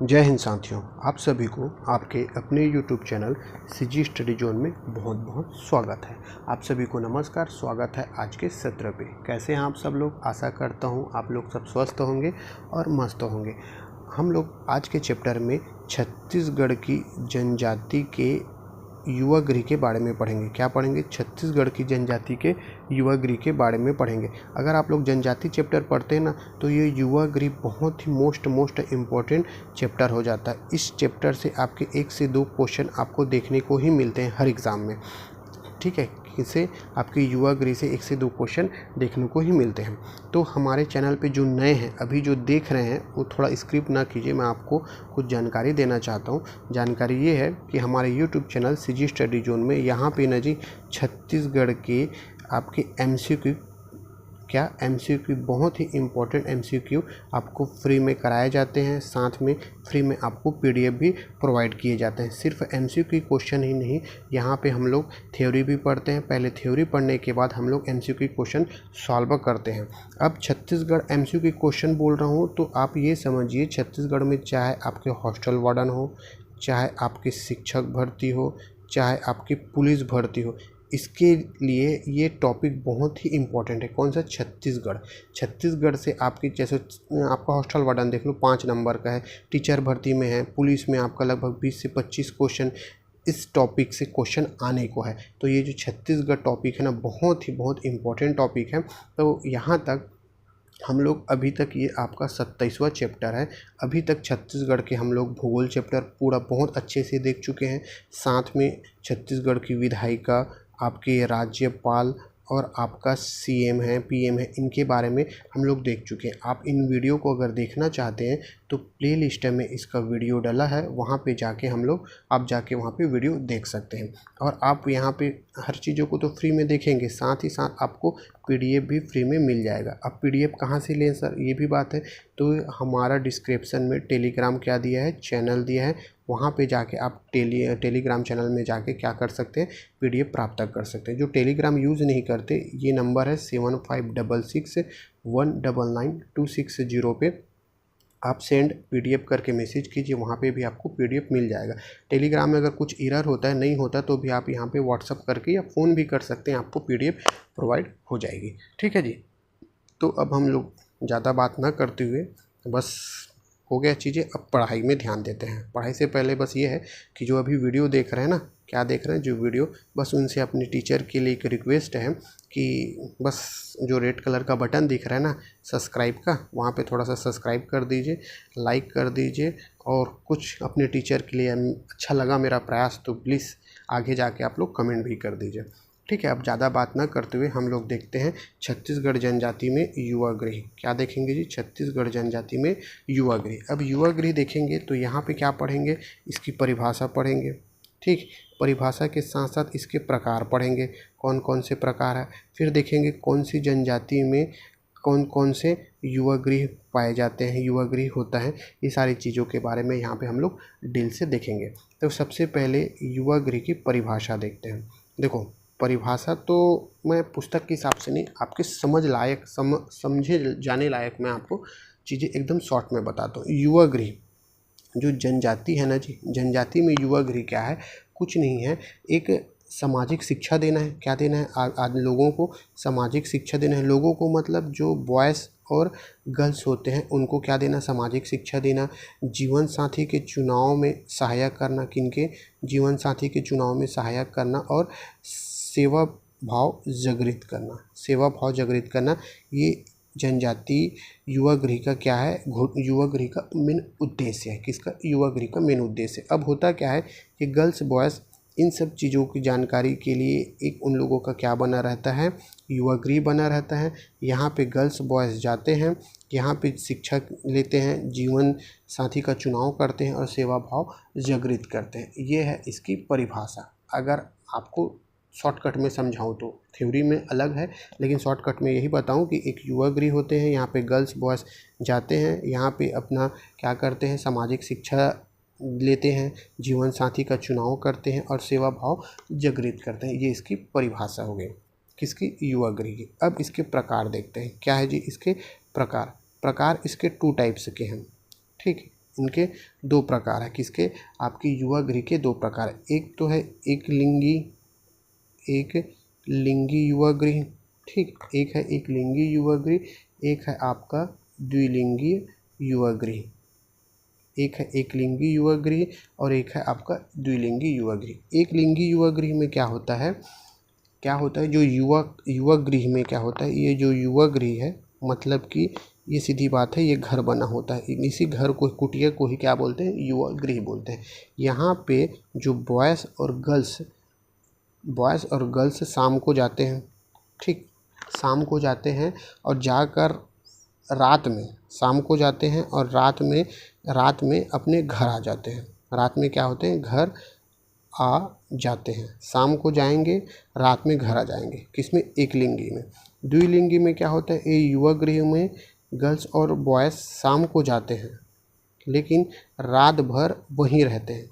जय हिंद साथियों, आप सभी को आपके अपने YouTube channel CG study zone में बहुत बहुत स्वागत है। आप सभी को नमस्कार, स्वागत है आज के सत्र पे। कैसे हैं आप सब लोग? आशा करता हूं आप लोग सब स्वस्थ होंगे और मस्त होंगे। हम लोग आज के चैप्टर में छत्तीसगढ़ की जनजाति के युवा गृह के बारे में पढ़ेंगे। क्या पढ़ेंगे? छत्तीसगढ़ की जनजाति के युवा गृह के बारे में पढ़ेंगे। अगर आप लोग जनजाति चैप्टर पढ़ते हैं ना, तो ये युवा गृह बहुत ही मोस्ट इम्पोर्टेंट चैप्टर हो जाता है। इस चैप्टर से आपके 1 से 2 क्वेश्चन आपको देखने को ही मिलते हैं हर एग्ज़ाम में। ठीक है, इससे आपके युवा गृह से 1 से 2 क्वेश्चन देखने को ही मिलते हैं। तो हमारे चैनल पे जो नए हैं, अभी जो देख रहे हैं, वो थोड़ा स्किप ना कीजिए। मैं आपको कुछ जानकारी देना चाहता हूँ। जानकारी ये है कि हमारे YouTube channel CG study zone में यहाँ पे ना जी छत्तीसगढ़ के आपके एमसीक्यू बहुत ही इम्पोर्टेंट एमसीक्यू आपको फ्री में कराए जाते हैं। साथ में फ्री में आपको पीडीएफ भी प्रोवाइड किए जाते हैं। सिर्फ एमसीक्यू क्वेश्चन ही नहीं, यहाँ पे हम लोग थ्योरी भी पढ़ते हैं। पहले थ्योरी पढ़ने के बाद हम लोग एमसीक्यू क्वेश्चन सॉल्व करते हैं। अब छत्तीसगढ़ एमसीक्यू क्वेश्चन बोल रहा हूँ तो आप ये समझिए, छत्तीसगढ़ में चाहे आपके हॉस्टल वार्डन हो, चाहे आपके शिक्षक भर्ती हो, चाहे आपकी पुलिस भर्ती हो, इसके लिए ये टॉपिक बहुत ही इम्पोर्टेंट है। कौन सा? छत्तीसगढ़ से आपकी, जैसे आपका हॉस्टल वार्डन देख लो 5 नंबर का है, टीचर भर्ती में है, पुलिस में आपका लगभग 20 से 25 क्वेश्चन इस टॉपिक से क्वेश्चन आने को है। तो ये जो छत्तीसगढ़ टॉपिक है ना, बहुत इम्पोर्टेंट टॉपिक है। तो यहाँ तक हम लोग अभी तक, ये आपका 27वां चैप्टर है। अभी तक छत्तीसगढ़ के हम लोग भूगोल चैप्टर पूरा बहुत अच्छे से देख चुके हैं। साथ में छत्तीसगढ़ की विधायिका, आपके राज्यपाल और आपका सीएम है, पीएम है, इनके बारे में हम लोग देख चुके हैं। आप इन वीडियो को अगर देखना चाहते हैं तो प्लेलिस्ट में इसका वीडियो डला है, वहाँ पे जाके आप जाके वहाँ पे वीडियो देख सकते हैं। और आप यहाँ पे हर चीज़ों को तो फ्री में देखेंगे, साथ ही साथ आपको पीडीएफ भी फ्री में मिल जाएगा। अब पीडीएफ कहाँ से लें सर, ये भी बात है। तो हमारा डिस्क्रिप्शन में टेलीग्राम क्या दिया है, चैनल दिया है, वहाँ पे जाके आप टेलीग्राम चैनल में जाके क्या कर सकते हैं, पीडीएफ प्राप्त कर सकते हैं। जो टेलीग्राम यूज़ नहीं करते, ये नंबर है 7566199260 पे आप सेंड पीडीएफ करके मैसेज कीजिए, वहाँ पे भी आपको पीडीएफ मिल जाएगा। टेलीग्राम में अगर कुछ एरर होता है, नहीं होता, तो भी आप यहाँ पे व्हाट्सअप करके या फ़ोन भी कर सकते हैं, आपको पीडीएफ प्रोवाइड हो जाएगी। ठीक है जी। तो अब हम लोग ज़्यादा बात ना करते हुए, बस हो गया चीज़ें, अब पढ़ाई में ध्यान देते हैं। पढ़ाई से पहले बस ये है कि जो अभी वीडियो देख रहे हैं ना, क्या देख रहे हैं जो वीडियो, बस उनसे अपने टीचर के लिए एक रिक्वेस्ट है कि बस जो रेड कलर का बटन दिख रहा है ना सब्सक्राइब का, वहाँ पे थोड़ा सा सब्सक्राइब कर दीजिए, लाइक कर दीजिए, और कुछ अपने टीचर के लिए अच्छा लगा मेरा प्रयास तो प्लीज़ आगे जाके आप लोग कमेंट भी कर दीजिए। ठीक है, अब ज़्यादा बात ना करते हुए हम लोग देखते हैं छत्तीसगढ़ जनजाति में युवा गृह। क्या देखेंगे जी? छत्तीसगढ़ जनजाति में युवा गृह। अब युवा गृह देखेंगे तो यहाँ पे क्या पढ़ेंगे, इसकी परिभाषा पढ़ेंगे। ठीक, परिभाषा के साथ साथ इसके प्रकार पढ़ेंगे, कौन कौन से प्रकार है। फिर देखेंगे कौन सी जनजाति में कौन कौन से युवा गृह पाए जाते हैं, युवा गृह होता है। ये सारी चीज़ों के बारे में यहाँ पे हम लोग डिटेल से देखेंगे। तो सबसे पहले युवा गृह की परिभाषा देखते हैं। देखो, परिभाषा तो मैं पुस्तक के हिसाब से नहीं, आपके समझे जाने लायक मैं आपको चीज़ें एकदम शॉर्ट में बताता हूँ। युवा गृह जो जनजाति है ना जी, जनजाति में युवा गृह क्या है? कुछ नहीं है, एक सामाजिक शिक्षा देना है। क्या देना है? आज लोगों को सामाजिक शिक्षा देना है। लोगों को मतलब जो बॉयज़ और गर्ल्स होते हैं उनको क्या देना? सामाजिक शिक्षा देना। जीवन साथी के चुनाव में सहायक करना, किनके? जीवन साथी के चुनाव में सहायक करना, और सेवा भाव जागृत करना। ये जनजाति युवा गृह का क्या है? युवा गृह का मेन उद्देश्य है। किसका? युवा गृह का मेन उद्देश्य। अब होता क्या है कि गर्ल्स बॉयज़ इन सब चीज़ों की जानकारी के लिए एक उन लोगों का क्या बना रहता है? युवा गृह बना रहता है। यहाँ पे गर्ल्स बॉयज़ जाते हैं, यहाँ पे शिक्षा लेते हैं, जीवन साथी का चुनाव करते हैं और सेवा भाव जागृत करते हैं। ये है इसकी परिभाषा। अगर आपको शॉर्टकट में समझाऊँ तो, थ्योरी में अलग है, लेकिन शॉर्टकट में यही बताऊँ कि एक युवा गृह होते हैं, यहाँ पे गर्ल्स बॉयज़ जाते हैं, यहाँ पे अपना क्या करते हैं? सामाजिक शिक्षा लेते हैं, जीवन साथी का चुनाव करते हैं और सेवा भाव जागृत करते हैं। ये इसकी परिभाषा हो गई किसकी? युवा गृह की। अब इसके प्रकार देखते हैं। क्या है जी इसके प्रकार? इसके 2 टाइप्स के हैं। ठीक है, इनके दो प्रकार है। किसके? आपकी युवा गृह के दो प्रकार है। एक तो है एक लिंगी युवा गृह, ठीक। एक है एक लिंगी युवा गृह, एक है आपका द्विलिंगीय युवा गृह। एक है एक लिंगी युवा गृह और एक है आपका द्विलिंगी युवा गृह। एक लिंगी युवा गृह में क्या होता है जो युवा गृह में क्या होता है, ये जो युवा गृह है मतलब कि ये सीधी बात है, ये घर बना होता है। इसी घर को, कुटिया को ही क्या बोलते हैं? युवा गृह बोलते हैं। यहाँ पे जो बॉयज़ और गर्ल्स शाम को जाते हैं, ठीक। शाम को जाते हैं और जाकर रात में, शाम को जाते हैं और रात में अपने घर आ जाते हैं। रात में क्या होते हैं? घर आ जाते हैं। शाम को जाएंगे, रात में घर आ जाएंगे। किसमें? एक लिंगी में। द्विलिंगी में क्या होता है? ये युवा गृह में गर्ल्स और बॉयज़ शाम को जाते हैं लेकिन रात भर वहीं रहते हैं।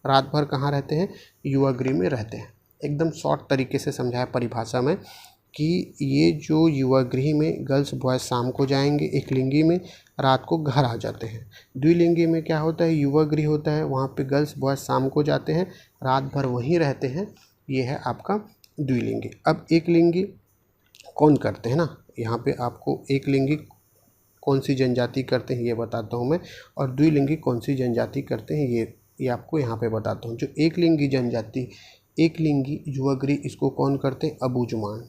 रात भर कहाँ रहते हैं? युवा गृह में रहते हैं। एकदम शॉर्ट तरीके से समझाया परिभाषा में कि ये जो युवा गृह में गर्ल्स बॉयज़ शाम को जाएंगे एक लिंगी में, रात को घर आ जाते हैं। द्विलिंगी में क्या होता है? युवा गृह होता है, वहाँ पे गर्ल्स बॉयज़ शाम को जाते हैं, रात भर वहीं रहते हैं। ये है आपका द्विलिंगी। अब एक लिंगी कौन करते हैं ना, यहाँ पे आपको एक लिंगी कौन सी जनजाति करते हैं ये बताता हूँ मैं, और द्विलिंगी कौन सी जनजाति करते हैं ये आपको यहाँ पे बताता हूँ। जो एक लिंगी जनजाति, एक लिंगी युवा गृह, इसको कौन करते हैं? अबूझमाड़।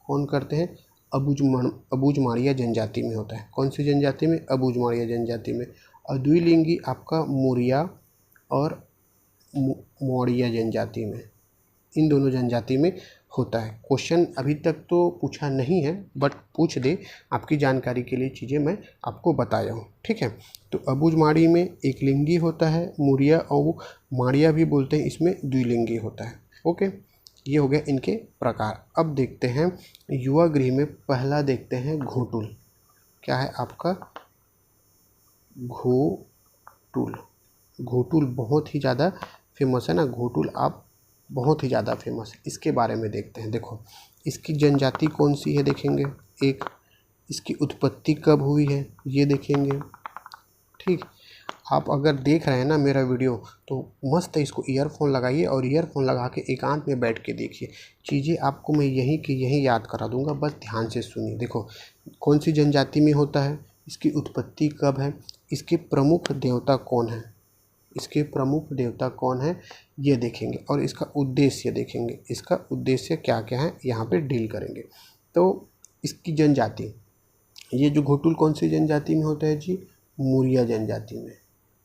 कौन करते हैं? अबूझमाड़िया जनजाति में होता है। कौन सी जनजाति में? अबूझमाड़िया जनजाति में। और द्विलिंगी आपका मुरिया और मौर्या जनजाति में, इन दोनों जनजाति में होता है। क्वेश्चन अभी तक तो पूछा नहीं है बट पूछ दे, आपकी जानकारी के लिए चीज़ें मैं आपको बताया हूँ, ठीक है। तो अबूझमाड़ी में एक लिंगी होता है, मुरिया और माड़िया भी बोलते हैं, इसमें द्विलिंगी होता है। ओके, ये हो गया इनके प्रकार। अब देखते हैं युवा गृह में, पहला देखते हैं घोटुल। क्या है आपका? घोटुल बहुत ही ज़्यादा फेमस है ना, घोटुल आप बहुत ही ज़्यादा फेमस है। इसके बारे में देखते हैं। देखो, इसकी जनजाति कौन सी है देखेंगे, एक इसकी उत्पत्ति कब हुई है ये देखेंगे, ठीक। आप अगर देख रहे हैं ना मेरा वीडियो तो मस्त इसको ईयरफोन लगाइए और ईयरफोन लगा के एकांत में बैठ के देखिए। चीज़ें आपको मैं यहीं की यहीं याद करा दूंगा, बस ध्यान से सुनिए। देखो, कौन सी जनजाति में होता है, इसकी उत्पत्ति कब है, इसके प्रमुख देवता कौन है, ये देखेंगे और इसका उद्देश्य देखेंगे। इसका उद्देश्य क्या क्या है यहाँ पे डील करेंगे। तो इसकी जनजाति, ये जो घोटुल कौन सी जनजाति में होता है जी? मुरिया जनजाति में।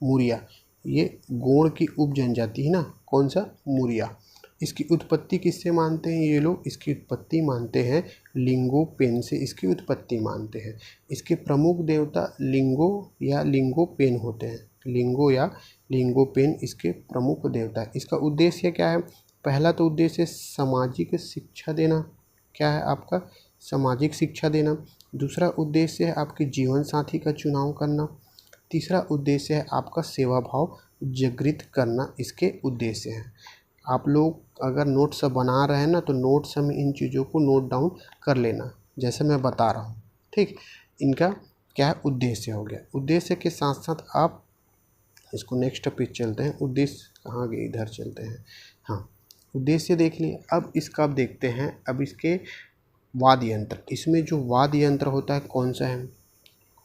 मुरिया ये गोंड की उप जनजाति है ना, कौन सा? मुरिया। इसकी उत्पत्ति किससे मानते हैं ये लोग? इसकी उत्पत्ति मानते हैं लिंगोपेन से, इसकी उत्पत्ति मानते हैं। इसके प्रमुख देवता लिंगो या लिंगोपेन होते हैं। लिंगो या लिंगोपेन इसके प्रमुख देवता है। इसका उद्देश्य क्या है? पहला तो उद्देश्य सामाजिक शिक्षा देना। क्या है आपका? सामाजिक शिक्षा देना। दूसरा उद्देश्य है आपके जीवन साथी का चुनाव करना। तीसरा उद्देश्य है आपका सेवा भाव जागृत करना, इसके उद्देश्य हैं। आप लोग अगर नोट्स बना रहे हैं ना तो नोट्स में इन चीज़ों को नोट डाउन कर लेना जैसे मैं बता रहा हूँ, ठीक। इनका क्या है? उद्देश्य हो गया। उद्देश्य के साथ साथ आप इसको नेक्स्ट पेज चलते हैं। उद्देश्य कहाँ गए? इधर चलते हैं। हाँ, उद्देश्य देख लिए। अब इसका अब देखते हैं, अब इसके वाद्य यंत्र। इसमें जो वाद्य यंत्र होता है कौन सा है?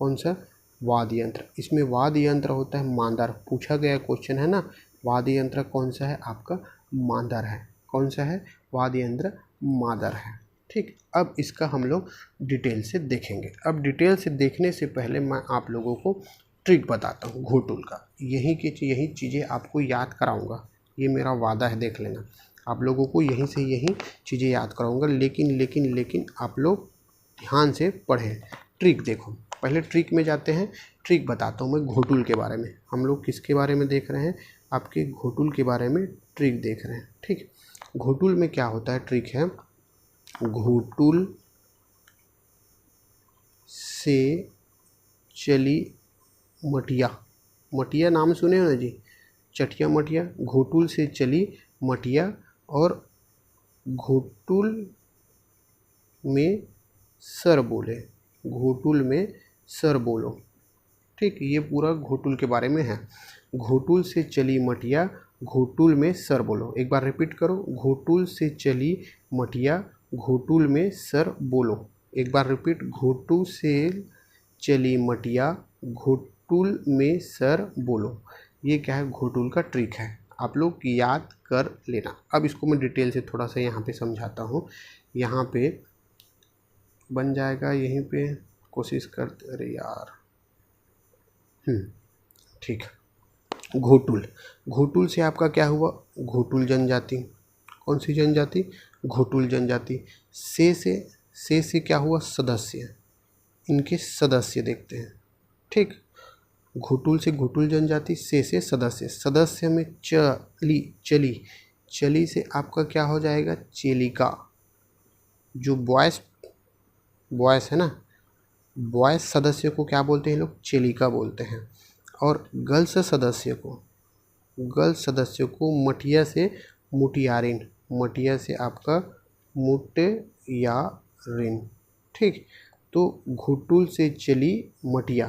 कौन सा? वाद्य यंत्र। इसमें वाद्य यंत्र होता है मांदर। पूछा गया क्वेश्चन है ना, वाद्य यंत्र कौन सा है आपका? मांदर है। कौन सा है? वाद्य यंत्र मांदर है, ठीक। अब इसका हम लोग डिटेल से देखेंगे। अब डिटेल से देखने से पहले मैं आप लोगों को ट्रिक बताता हूँ घोटुल का। यही चीज़ें आपको याद कराऊंगा, ये मेरा वादा है, देख लेना। आप लोगों को यहीं से यही चीज़ें याद कराऊंगा, लेकिन आप लोग ध्यान से पढ़ें। ट्रिक देखो, पहले ट्रिक में जाते हैं। ट्रिक बताता हूँ मैं घोटुल के बारे में। हम लोग किसके बारे में देख रहे हैं? आपके घोटुल के बारे में ट्रिक देख रहे हैं, ठीक। घोटुल में क्या होता है? ट्रिक है, घोटुल से चली मटिया नाम सुने हो ना जी, चटिया मटिया। घोटुल से चली मटिया और घोटुल में सर बोले। घोटुल में सर बोलो। ठीक, ये पूरा घोटुल के बारे में है। घोटुल से चली मटिया, घोटुल में सर बोलो। एक बार रिपीट करो, घोटुल से चली मटिया, घोटुल में सर बोलो। एक बार रिपीट, घोटुल से चली मटिया, घोटुल में सर बोलो। ये क्या है, घोटुल का ट्रिक है, आप लोग याद कर लेना। अब इसको मैं डिटेल से थोड़ा सा यहाँ पे समझाता हूँ। यहाँ पे बन जाएगा, यहीं पे कोशिश करते, अरे यार, ठीक। घोटुल, घोटुल से आपका क्या हुआ, घोटुल जनजाति। कौन सी जनजाति, घोटुल जनजाति। से क्या हुआ, सदस्य, इनके सदस्य देखते हैं। ठीक, घोटुल से घोटुल जनजाति, से सदस्य। सदस्य में चली, चली, चली से आपका क्या हो जाएगा, चेलिका। जो बॉयस है ना, बॉयस सदस्य को क्या बोलते हैं लोग, चेलिका बोलते हैं। और गर्ल्स सदस्य को मटिया से मुटियारिन, मटिया से आपका मुटियारिन। ठीक, तो घोटुल से चली मटिया,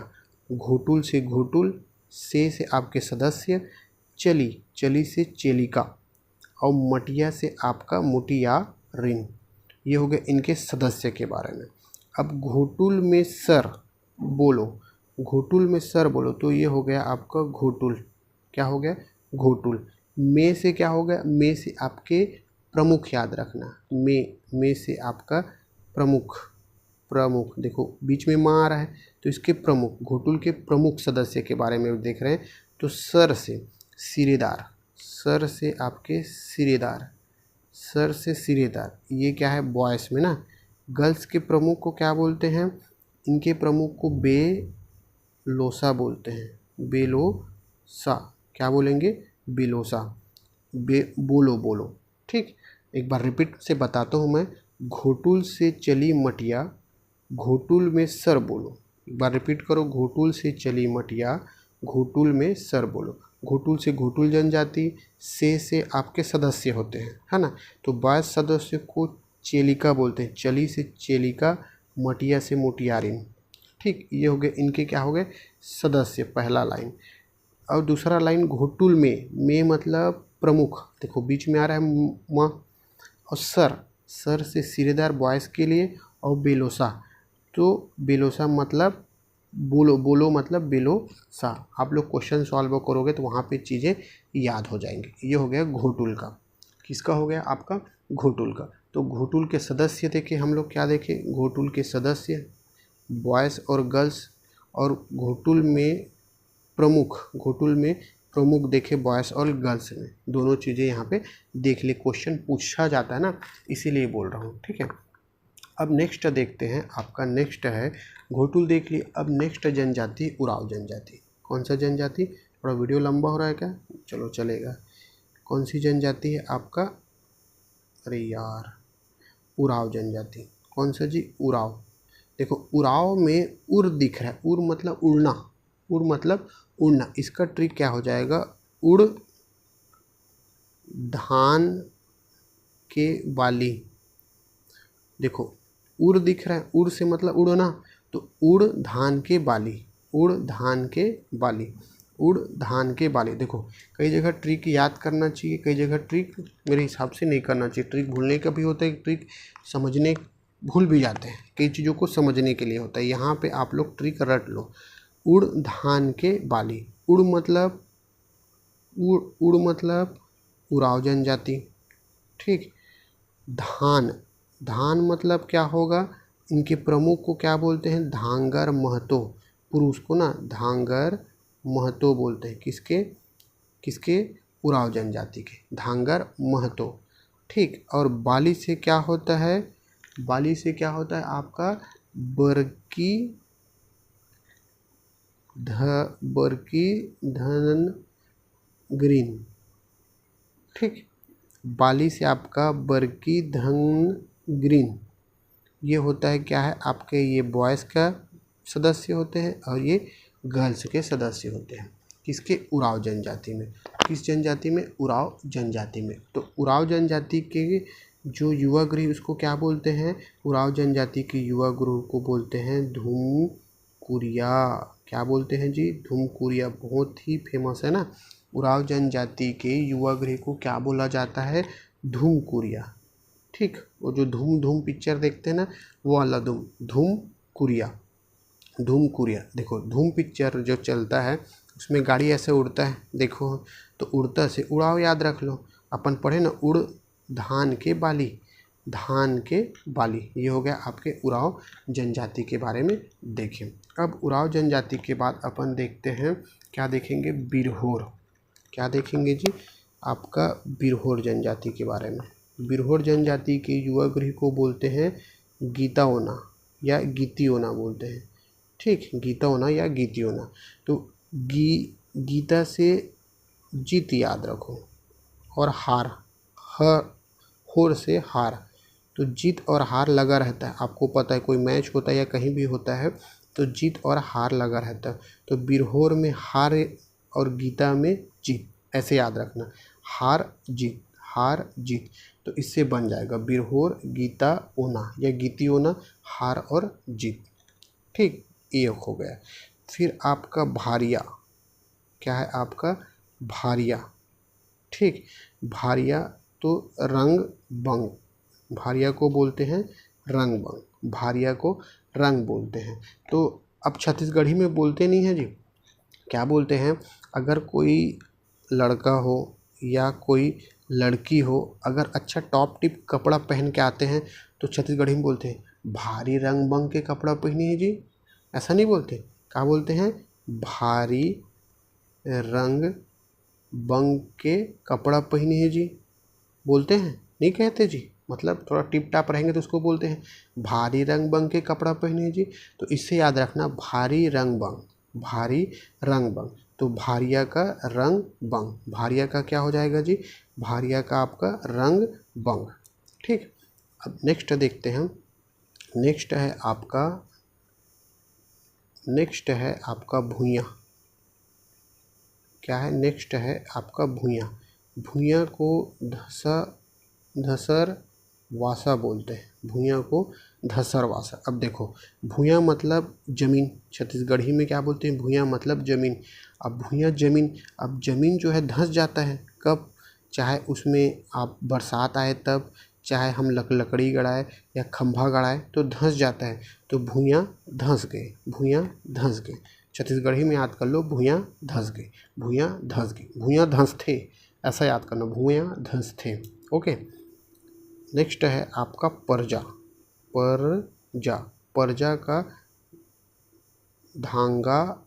घोटुल से घोटुल, से आपके सदस्य, चली से चेलिका, और मटिया से आपका मुटियारिन। ये हो गए इनके सदस्य के बारे में। अब घोटुल में सर बोलो, घोटुल में सर बोलो, तो ये हो गया आपका घोटुल। क्या हो गया, घोटुल। में से क्या हो गया, में से आपके प्रमुख, याद रखना, में से आपका प्रमुख, देखो बीच में माँ आ रहा है तो इसके प्रमुख, घोटुल के प्रमुख सदस्य के बारे में देख रहे हैं। तो सर से सिरेदार, सर से आपके सिरेदार, सर से सिरेदार। ये क्या है, बॉयस में ना। गर्ल्स के प्रमुख को क्या बोलते हैं, इनके प्रमुख को बेलोसा बोलते हैं, बेलोसा। क्या बोलेंगे, बेलोसा, बोलो। ठीक, एक बार रिपीट से बताता हूँ मैं। घोटुल से चली मटिया, घोटुल में सर बोलो। एक बार रिपीट करो, घोटुल से चली मटिया, घोटुल में सर बोलो। घोटुल से घोटुल जनजाति, से आपके सदस्य होते हैं, है ना। तो 22 सदस्य को चेलिका बोलते हैं, चली से चेलिका, मटिया से मुटियारिन। ठीक, ये हो गए इनके क्या हो गए, सदस्य, पहला लाइन। और दूसरा लाइन, घोटुल में मतलब प्रमुख, देखो बीच में आ रहा है माँ। और सर से सिरेदार बॉयज़ के लिए, और बेलोसा, तो बेलोसा मतलब बोलो मतलब बेलोसा। आप लोग क्वेश्चन सॉल्व करोगे तो वहाँ पे चीज़ें याद हो जाएंगी। ये हो गया घोटुल का। किसका हो गया, आपका घोटुल का। तो घोटुल के सदस्य देखे हम लोग, क्या देखे, घोटुल के सदस्य बॉयज़ और गर्ल्स, और घोटुल में प्रमुख देखे बॉयज़ और गर्ल्स में। दोनों चीज़ें यहाँ पे देख ले, क्वेश्चन पूछा जाता है ना, इसीलिए बोल रहा हूँ। ठीक है, अब नेक्स्ट देखते हैं। आपका नेक्स्ट है, घोटुल देख लिए। अब नेक्स्ट जनजाति, उराव जनजाति। कौन सा जनजाति, थोड़ा वीडियो लंबा हो रहा है क्या, चलो चलेगा। कौन सी जनजाति है आपका, अरे यार, उराव जनजाति। कौन सा जी, उराव। देखो उराव में उर दिख रहा है, उर मतलब उड़ना, उड़ मतलब उड़ना। इसका ट्रिक क्या हो जाएगा, उड़ धान के बाली। देखो उड़ दिख रहा है, उड़ से मतलब उड़ना, तो उड़ धान के बाली, उड़ धान के बाली, उड़ धान के बाली। देखो कई जगह ट्रिक याद करना चाहिए, कई जगह ट्रिक मेरे हिसाब से नहीं करना चाहिए। ट्रिक भूलने का भी होता है, ट्रिक समझने भूल भी जाते हैं, कई चीज़ों को समझने के लिए होता है। यहाँ पे आप लोग ट्रिक रट लो। उड़ धान के बाली, उड़ मतलब उराव जनजाति। ठीक, धान मतलब क्या होगा, इनके प्रमुख को क्या बोलते हैं, धांगर महतो। पुरुष को ना धांगर महतो बोलते हैं, किसके उराव जनजाति के, धांगर महतो। ठीक, और बाली से क्या होता है, बाली से क्या होता है आपका बरकी धन ग्रीन। ठीक, बाली से आपका बरकी धन ग्रीन। ये होता है क्या है आपके, ये बॉयज़ का सदस्य होते हैं और ये गर्ल्स के सदस्य होते हैं। किसके, उराव जनजाति में। किस जनजाति में, उराव जनजाति में। तो उराव जनजाति के जो युवा गृह उसको क्या बोलते हैं, उराव जनजाति के युवा गृह को बोलते हैं धूम धुमकुरिया, क्या बोलते हैं जी, धुमकुरिया, बहुत ही फेमस है ना। उरांव जनजाति के युवा गृह को क्या बोला जाता है, धुमकुरिया। ठीक, वो जो धूम धूम पिक्चर देखते हैं ना, वो वाला धुमकुरिया। धुमकुरिया, देखो धूम पिक्चर जो चलता है उसमें गाड़ी ऐसे उड़ता है, देखो तो उड़ता से उड़ाव याद रख लो। अपन पढ़े ना, उड़ धान के बाली, धान के बाली, ये हो गया आपके उरांव जनजाति के बारे में देखें। अब उरांव जनजाति के बाद अपन देखते हैं, क्या देखेंगे, बिरहोर। क्या देखेंगे जी, आपका बिरहोर जनजाति के बारे में। बिरहोर जनजाति के युवा गृह को बोलते हैं गीताओना या गीतियोना बोलते हैं। ठीक, गीताओना या गीतियोना। तो गीता से जीत याद रखो, और हार, होर से हार, तो जीत और हार लगा रहता है। आपको पता है कोई मैच होता है या कहीं भी होता है तो जीत और हार लगा रहता है। तो बिरहोर में हार और गीता में जीत, ऐसे याद रखना, हार जीत, हार जीत। तो इससे बन जाएगा बिरहोर गीता ओना या गीती ओना, हार और जीत। ठीक, ये हो गया। फिर आपका भारिया, क्या है आपका, भारिया। ठीक, भारिया तो रंग बंग, भारिया को बोलते हैं रंग बंग, भारिया को रंग बोलते हैं। तो अब छत्तीसगढ़ी में बोलते नहीं हैं जी, क्या बोलते हैं, अगर कोई लड़का हो या कोई लड़की हो, अगर अच्छा टॉप टिप कपड़ा पहन के आते हैं तो छत्तीसगढ़ी में बोलते हैं भारी रंग बंग के कपड़ा पहनी है जी, ऐसा नहीं बोलते। क्या बोलते हैं, भारी रंग बंग के कपड़ा पहनी है जी, बोलते हैं, नहीं कहते जी। मतलब थोड़ा टिप टाप रहेंगे तो उसको बोलते हैं भारी रंग बंग के कपड़ा पहने हैं जी। तो इससे याद रखना, भारी रंग बंग, भारी रंग बंग। तो भारिया का रंग बंग, भारिया का क्या हो जाएगा जी, भारिया का आपका रंग बंग। ठीक, अब नेक्स्ट देखते हैं। नेक्स्ट है आपका भुइयाँ। क्या है, नेक्स्ट है आपका भुइयाँ। भुइयाँ को धसर वासा बोलते हैं, भुइयाँ को धसर वासा। अब देखो, भुइयाँ मतलब ज़मीन, छत्तीसगढ़ी में क्या बोलते हैं, भुइयाँ मतलब ज़मीन। अब भुइयाँ ज़मीन, अब ज़मीन जो है धंस जाता है, कब, चाहे उसमें आप बरसात आए तब, चाहे हम लकड़ी गड़ाए या खंभा गड़ाए तो धंस जाता है। तो भुइयाँ धंस गए, भुइयाँ धंस गए, छत्तीसगढ़ी में याद कर लो, भुइयाँ धंस गए, भुइयाँ धंस गए, भुइयाँ धंसथे, ऐसा याद करना, भुइयाँ धंसथे। ओके, नेक्स्ट है आपका परजा। परजा, परजा का धांगा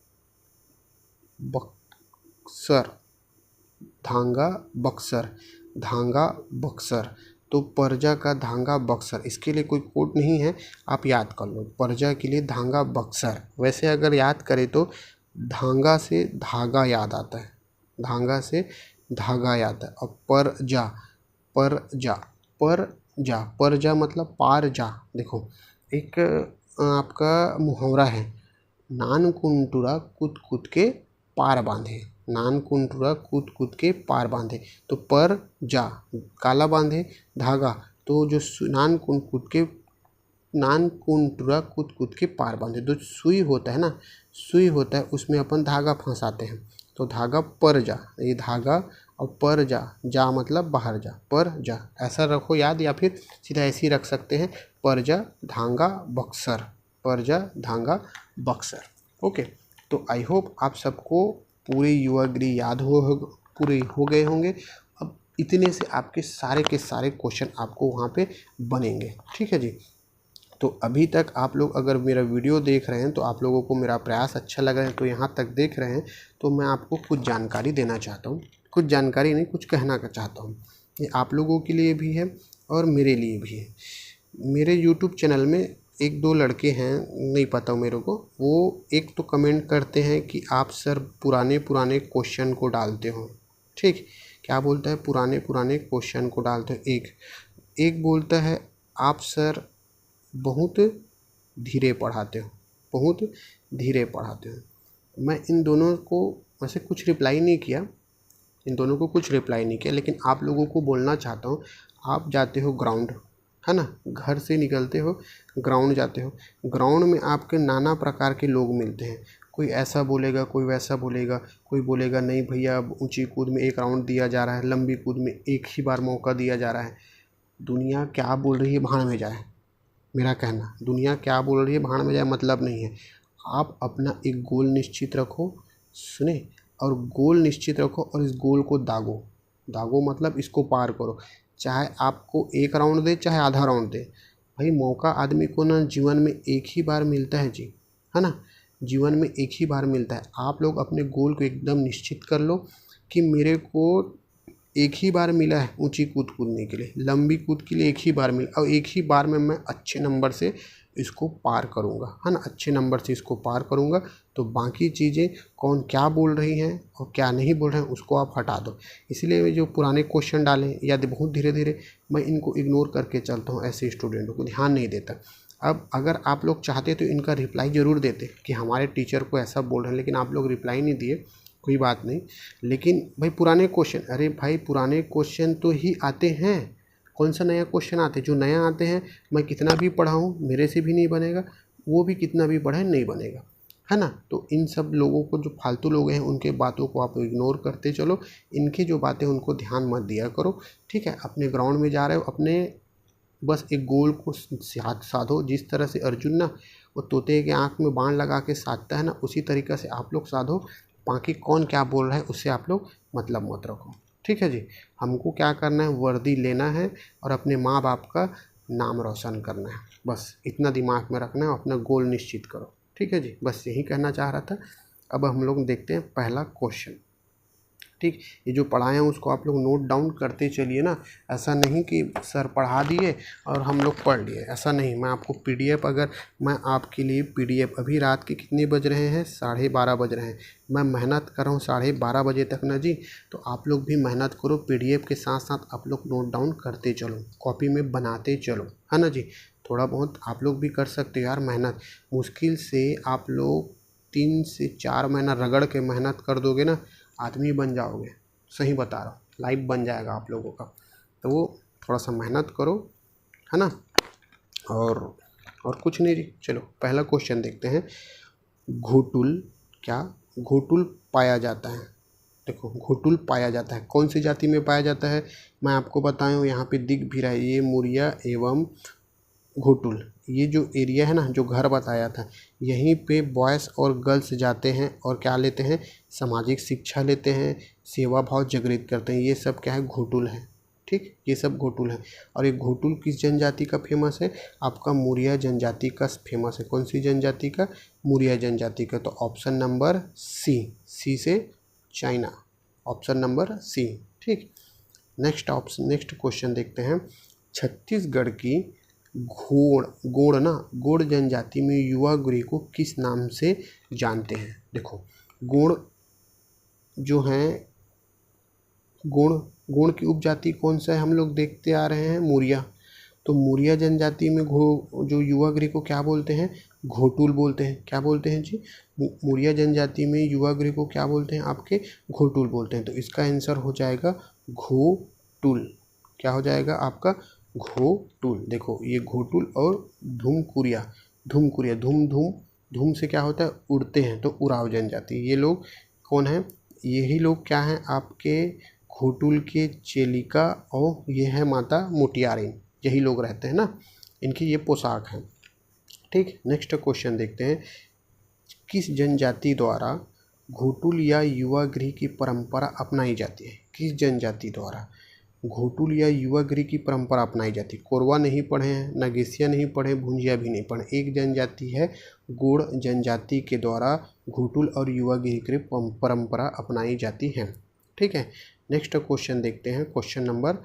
बक्सर, धांगा बक्सर, धांगा बक्सर। तो परजा का धांगा बक्सर, इसके लिए कोई कोड नहीं है, आप याद कर लो, परजा के लिए धांगा बक्सर। वैसे अगर याद करें तो धांगा से धागा याद आता है, धांगा से धागा याद है। और परजा, परजा, परजा, परजा मतलब पार जा। देखो एक आपका मुहावरा है, नान कुंटुरा कूद कूद के पार बांधे, नान कुंटुरा कूद कूद के पार बांधे। तो पर जा, काला बांधे धागा, तो जो नान कुंटुरा कूद कूद के पार बांधे, जो सुई होता है ना, सुई होता है उसमें अपन धागा फंसाते हैं, तो धागा पर जा, ये धागा, और पर जा, जा मतलब बाहर जा, पर जा, ऐसा रखो याद, या फिर सीधा ऐसे ही रख सकते हैं, पर जा धागा बक्सर, पर जा धागा बक्सर। ओके, तो आई होप आप सबको पूरे युवा गृह याद पूरे हो गए होंगे। अब इतने से आपके सारे के सारे क्वेश्चन आपको वहाँ पे बनेंगे। ठीक है जी, तो अभी तक आप लोग अगर मेरा वीडियो देख रहे हैं तो आप लोगों को मेरा प्रयास अच्छा लग रहा है, तो यहाँ तक देख रहे हैं तो मैं आपको कुछ जानकारी देना चाहता हूँ, कुछ जानकारी नहीं, कुछ कहना चाहता हूँ। ये आप लोगों के लिए भी है और मेरे लिए भी है। मेरे यूट्यूब चैनल में एक दो लड़के हैं, नहीं पता मेरे को, वो एक तो कमेंट करते हैं कि आप सर पुराने क्वेश्चन को डालते हो। ठीक, क्या बोलता है, पुराने क्वेश्चन को डालते हो। एक बोलता है आप सर बहुत धीरे पढ़ाते हो, बहुत धीरे पढ़ाते हो। मैं इन दोनों को वैसे कुछ रिप्लाई नहीं किया, लेकिन आप लोगों को बोलना चाहता हूँ, आप जाते हो ग्राउंड, है ना। घर से निकलते हो, ग्राउंड जाते हो, ग्राउंड में आपके नाना प्रकार के लोग मिलते हैं। कोई ऐसा बोलेगा, कोई वैसा बोलेगा, कोई बोलेगा नहीं भैया ऊंची कूद में 1 राउंड दिया जा रहा है, लंबी कूद में 1 ही बार मौका दिया जा रहा है। दुनिया क्या बोल रही है भाड़ में जाए, मेरा कहना, दुनिया क्या बोल रही है भाड़ में जाए मतलब नहीं है। आप अपना एक गोल निश्चित रखो, सुने, और गोल निश्चित रखो और इस गोल को दागो। दागो मतलब इसको पार करो, चाहे आपको 1 राउंड दे चाहे आधा राउंड दे। भाई मौका आदमी को ना जीवन में एक ही बार मिलता है जी, है ना, जीवन में एक ही बार मिलता है। आप लोग अपने गोल को एकदम निश्चित कर लो कि मेरे को एक ही बार मिला है ऊंची कूद कूदने के लिए, लंबी कूद के लिए एक ही बार मिला, और एक ही बार में मैं अच्छे नंबर से इसको पार करूंगा, है ना, अच्छे नंबर से इसको पार करूंगा। तो बाकी चीज़ें कौन क्या बोल रही हैं और क्या नहीं बोल रहे हैं उसको आप हटा दो। इसलिए जो पुराने क्वेश्चन डालें या बहुत धीरे धीरे मैं इनको इग्नोर करके चलता हूँ, ऐसे स्टूडेंटों को ध्यान नहीं देता। अब अगर आप लोग चाहते तो इनका रिप्लाई ज़रूर देते कि हमारे टीचर को ऐसा बोल रहे हैं, लेकिन आप लोग रिप्लाई नहीं दिए, कोई बात नहीं। लेकिन भाई पुराने क्वेश्चन, अरे भाई पुराने क्वेश्चन तो ही आते हैं, कौन सा नया क्वेश्चन आते हैं? जो नया आते हैं मैं कितना भी पढ़ाऊँ मेरे से भी नहीं बनेगा, वो भी कितना भी पढ़े नहीं बनेगा, है ना। तो इन सब लोगों को, जो फालतू लोग हैं, उनके बातों को आप इग्नोर करते चलो, इनकी जो बातें उनको ध्यान मत दिया करो, ठीक है। अपने ग्राउंड में जा रहे हो, अपने बस एक गोल को साधो। जिस तरह से अर्जुन ना वो तोते के आँख में बाण लगा के साधता है ना, उसी तरीक़े से आप लोग साधो। बाकी कौन क्या बोल रहा है उससे आप लोग मतलब मत रखो, ठीक है जी। हमको क्या करना है, वर्दी लेना है और अपने माँ बाप का नाम रोशन करना है, बस इतना दिमाग में रखना है, अपना गोल निश्चित करो, ठीक है जी। बस यही कहना चाह रहा था। अब हम लोग देखते हैं पहला क्वेश्चन, ठीक। ये जो पढ़ाए हैं उसको आप लोग नोट डाउन करते चलिए ना, ऐसा नहीं कि सर पढ़ा दिए और हम लोग पढ़ लिए, ऐसा नहीं। मैं आपको पीडीएफ, अगर मैं आपके लिए पीडीएफ, अभी रात के कितने बज रहे हैं, 12:30 बज रहे हैं, मैं मेहनत कर रहा हूँ 12:30 बजे तक ना जी। तो आप लोग भी मेहनत करो, पीडीएफ के साथ साथ आप लोग नोट डाउन करते चलो, कॉपी में बनाते चलो, है ना जी। थोड़ा बहुत आप लोग भी कर सकते हो यार मेहनत। मुश्किल से आप लोग 3 से 4 महीना रगड़ के मेहनत कर दोगे ना, आदमी बन जाओगे, सही बता रहा हूँ, लाइफ बन जाएगा आप लोगों का। तो वो थोड़ा सा मेहनत करो, है ना। और कुछ नहीं जी। चलो पहला क्वेश्चन देखते हैं। घोटुल, क्या घोटुल पाया जाता है? देखो घोटुल पाया जाता है, कौन सी जाति में पाया जाता है मैं आपको बताऊँ, यहाँ पे दिख भी रहा है, ये मुरिया एवं घोटुल। ये जो एरिया है ना, जो घर बताया था, यहीं पे बॉयज़ और गर्ल्स जाते हैं और क्या लेते हैं, सामाजिक शिक्षा लेते हैं, सेवा भाव जागृत करते हैं। ये सब क्या है, घोटुल है, ठीक, ये सब घोटुल है। और ये घोटुल किस जनजाति का फेमस है? आपका मुरिया जनजाति का फेमस है। कौन सी जनजाति का? मुरिया जनजाति का। तो ऑप्शन नंबर सी से चाइना, ऑप्शन नंबर सी, ठीक। नेक्स्ट क्वेश्चन देखते हैं। छत्तीसगढ़ की गोंड जनजाति में युवा गृह को किस नाम से जानते हैं? देखो गोंड जो हैं, गोंड की उपजाति कौन सा है, हम लोग देखते आ रहे हैं मुरिया। तो मुरिया जनजाति में जो युवा गृह को क्या बोलते हैं? घोटुल बोलते हैं। क्या बोलते हैं जी? मुरिया जनजाति में युवा गृह को क्या बोलते हैं? आपके घोटुल बोलते हैं। तो इसका आंसर हो जाएगा घोटुल। क्या हो जाएगा आपका? घोटुल। देखो ये घोटुल और धुमकुरिया, धूम से क्या होता है, उड़ते हैं, तो उराव जनजाति। ये लोग कौन है? यही लोग क्या हैं आपके घोटुल के चेलिका, और ये है माता मोटियारिन, यही लोग रहते हैं ना, इनकी ये पोशाक है, ठीक। नेक्स्ट क्वेश्चन देखते हैं। किस जनजाति द्वारा घोटुल या युवा गृह की परंपरा अपनाई जाती है? किस जनजाति द्वारा घोटुल या युवा गृह की परंपरा अपनाई जाती है? कोरवा नहीं पढ़े हैं, नगेसिया नहीं पढ़े, भुंजिया भी नहीं पढ़े। एक जनजाति है, गोंड जनजाति के द्वारा घोटुल और युवा गृह की परंपरा अपनाई जाती है, ठीक है। नेक्स्ट क्वेश्चन देखते हैं, क्वेश्चन नंबर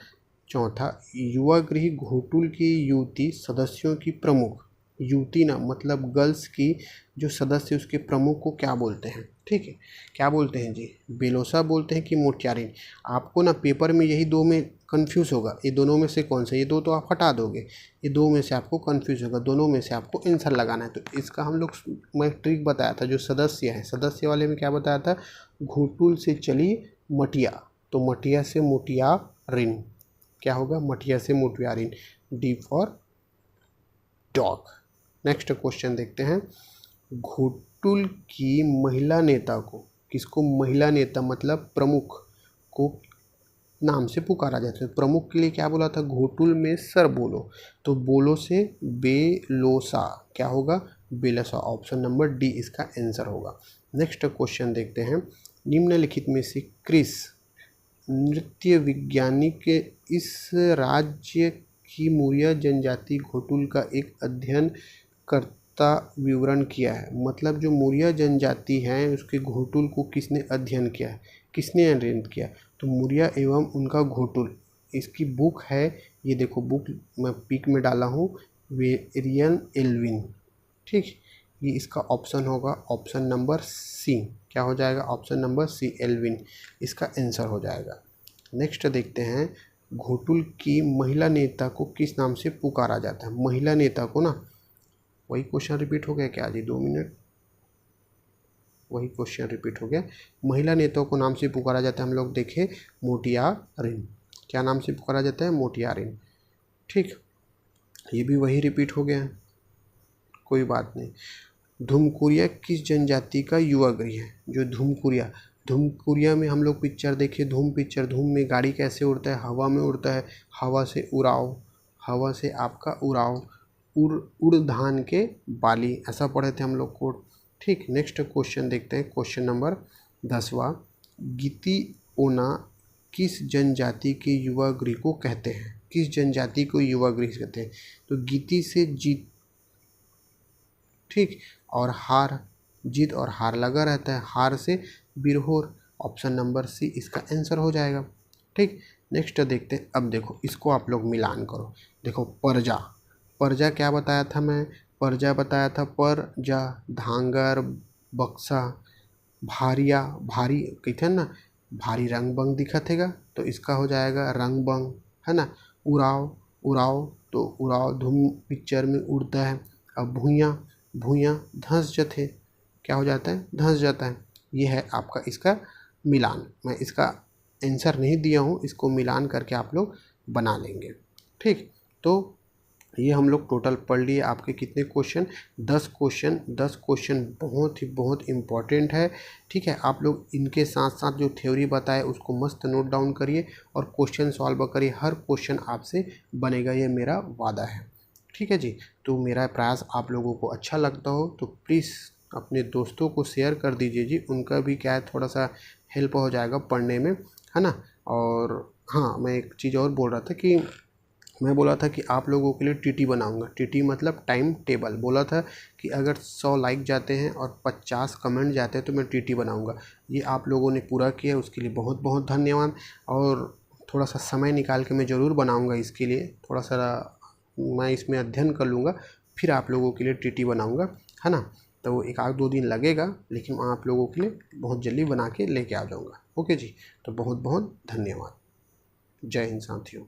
4। युवा गृह घोटुल की युवती सदस्यों की प्रमुख, युवती ना मतलब गर्ल्स की जो सदस्य उसके प्रमुख को क्या बोलते हैं? ठीक है, क्या बोलते हैं जी? बेलोसा बोलते हैं कि मोटियारिन? आपको ना पेपर में यही दो में कंफ्यूज होगा, ये दोनों में से कौन सा, ये दो तो आप हटा दोगे, ये दो में से आपको कंफ्यूज होगा, दोनों में से आपको आंसर लगाना है। तो इसका हम लोग, मैं ट्रिक बताया था, जो सदस्य है, सदस्य वाले में क्या बताया था, घोटुल से चली मटिया, तो मटिया से मोटियारिन, क्या होगा, मटिया से मोटियारिन। D for dog. Next question देखते हैं। घोटुल की महिला नेता को, किसको महिला नेता मतलब प्रमुख को नाम से पुकारा जाता है? प्रमुख के लिए क्या बोला था? घोटुल में सर बोलो, तो बोलो से बेलोसा, क्या होगा? बेलोसा। ऑप्शन नंबर डी इसका आंसर होगा। नेक्स्ट क्वेश्चन देखते हैं। निम्नलिखित में से क्रिस नृत्य वैज्ञानिक के इस राज्य की मुरिया जनजाति घोटुल का एक अध्ययन करता विवरण किया है। मतलब जो मुरिया जनजाति है उसके घोटुल को किसने अध्ययन किया है, किसने अध्ययन किया? तो मुरिया एवं उनका घोटुल, इसकी बुक है, ये देखो बुक मैं पिक में डाला हूँ, वेरियन एल्विन। ठीक, ये इसका ऑप्शन होगा ऑप्शन नंबर सी। क्या हो जाएगा? ऑप्शन नंबर सी, एल्विन इसका आंसर हो जाएगा। नेक्स्ट देखते हैं। घोटुल की महिला नेता को किस नाम से पुकारा जाता है? महिला नेता को ना, वही क्वेश्चन रिपीट हो गया क्या जी? 2 मिनट, वही क्वेश्चन रिपीट हो गया। महिला नेताओं को नाम से पुकारा जाता है, हम लोग देखें मोटियारिन। क्या नाम से पुकारा जाता है? मोटियारिन। ठीक, ये भी वही रिपीट हो गया, कोई बात नहीं। धूमकुरिया किस जनजाति का युवा गृह है? जो धूमकुरिया, धूमकुरिया में हम लोग पिक्चर देखे, धूम पिक्चर, धूम में गाड़ी कैसे उड़ता है? हवा में उड़ता है, हवा से उड़ाव, हवा से आपका उड़ाव, उड़ धान के बाली, ऐसा पढ़े थे हम लोग को। ठीक, नेक्स्ट क्वेश्चन देखते हैं। Question number 10वां। गीती ओना किस जनजाति के युवा गृह को कहते हैं? किस जनजाति को युवा गृह कहते हैं? तो गीती से जीत, ठीक, और हार, जीत और हार लगा रहता है, हार से बिरहोर। ऑप्शन नंबर सी इसका आंसर हो जाएगा। ठीक, नेक्स्ट देखते हैं। अब देखो इसको आप लोग मिलान करो। देखो परजा, परजा क्या बताया था मैं? परजा बताया था परजा, धांगर, बक्सा, भारिया, भारी कहते हैं ना, भारी रंग बंग दिखतेगा, तो इसका हो जाएगा रंग बंग, है ना। उड़ाव, उड़ाव तो उड़ाव धूम पिक्चर में उड़ता है। अब भूया, भूया धंस जथे, क्या हो जाता है? धंस जाता है। ये है आपका इसका मिलान। मैं इसका आंसर नहीं दिया हूँ, इसको मिलान करके आप लोग बना लेंगे। ठीक, तो ये हम लोग टोटल पढ़ लिए। आपके कितने क्वेश्चन? 10 क्वेश्चन। 10 क्वेश्चन बहुत इम्पॉर्टेंट है। ठीक है, आप लोग इनके साथ साथ जो थ्योरी बताए उसको मस्त नोट डाउन करिए और क्वेश्चन सॉल्व करिए। हर क्वेश्चन आपसे बनेगा, ये मेरा वादा है। ठीक है जी, तो मेरा प्रयास आप लोगों को अच्छा लगता हो तो प्लीज़ अपने दोस्तों को शेयर कर दीजिए जी, उनका भी क्या है थोड़ा सा हेल्प हो जाएगा पढ़ने में, है ना। और हाँ, मैं एक चीज़ और बोल रहा था कि मैं बोला था कि आप लोगों के लिए टीटी बनाऊंगा। टीटी मतलब टाइम टेबल। बोला था कि अगर 100 लाइक जाते हैं और 50 कमेंट जाते हैं तो मैं टीटी बनाऊंगा। ये आप लोगों ने पूरा किया, उसके लिए बहुत बहुत धन्यवाद। और थोड़ा सा समय निकाल के मैं ज़रूर बनाऊंगा इसके लिए, थोड़ा सा मैं इसमें अध्ययन कर लूँगा, फिर आप लोगों के लिए टीटी बनाऊँगा, है ना। तो एक आध 2 दिन लगेगा, लेकिन आप लोगों के लिए बहुत जल्दी बना के लेके आ जाऊँगा। ओके जी, तो बहुत बहुत धन्यवाद। जय हिंद साथियों।